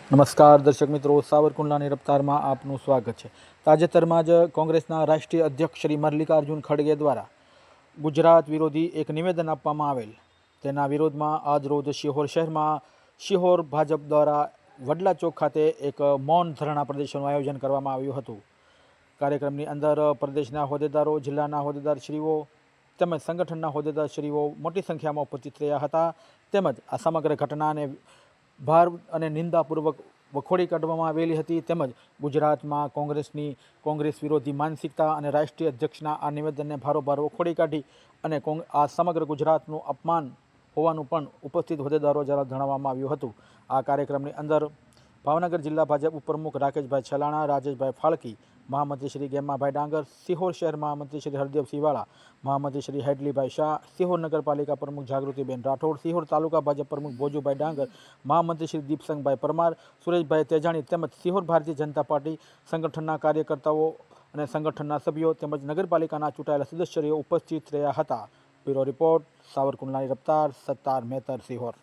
નમસ્કાર દર્શક મિત્રો, સાવરકુંડલાની રફતારમાં આપનું સ્વાગત છે। તાજેતરમાં જ કોંગ્રેસના રાષ્ટ્રીય અધ્યક્ષ શ્રી મલ્લિકાર્જુન ખડગે દ્વારા ગુજરાત વિરોધી એક નિવેદન આપવામાં આવેલ, તેના વિરોધમાં આજરોજ શિહોર શહેરમાં શિહોર ભાજપ દ્વારા વડલા ચોક ખાતે એક મૌન ધરણા પ્રદર્શનનું આયોજન કરવામાં આવ્યું હતું। કાર્યક્રમની અંદર પ્રદેશના હોદ્દેદારો, જિલ્લાના હોદ્દેદારશ્રીઓ તેમજ સંગઠનના હોદ્દેદારશ્રીઓ મોટી સંખ્યામાં ઉપસ્થિત રહ્યા હતા। તેમજ આ સમગ્ર ઘટનાને ભાર અને નિંદાપૂર્વક વખોડી કાઢવામાં આવેલી હતી। તેમજ ગુજરાતમાં કોંગ્રેસ વિરોધી માનસિકતા અને રાષ્ટ્રીય અધ્યક્ષના આ નિવેદનને ભારોભાર વખોડી કાઢી અને આ સમગ્ર ગુજરાતનું અપમાન હોવાનું પણ ઉપસ્થિત હોદ્દેદારો દ્વારા જણાવવામાં આવ્યું હતું। આ કાર્યક્રમની અંદર ભાવનગર જિલ્લા ભાજપ ઉપપ્રમુખ રાકેશભાઈ છલાણા, રાજેશભાઈ ફાળકી, મહામંત્રી શ્રી ગેમાભાઈ ડાંગર, સિહોર શહેર મહામંત્રી શ્રી હરદેવસિંહ વાળા, મહામંત્રી શ્રી હેડલીભાઈ શાહ, સિહોર નગરપાલિકા પ્રમુખ જાગૃતિબેન રાઠોડ, સિહોર તાલુકા ભાજપ પ્રમુખ ભોજુભાઈ ડાંગર, મહામંત્રી શ્રી દીપસંગભાઈ પરમાર, સુરેશભાઈ તેજાણી તેમજ સિહોર ભારતીય જનતા પાર્ટી સંગઠનના કાર્યકર્તાઓ અને સંગઠનના સભ્યો તેમજ નગરપાલિકાના ચૂંટાયેલા સદસ્યો ઉપસ્થિત રહ્યા હતા। Bureau report, સાવરકુંડલાની રફતાર, Sattar Metar, Sihor.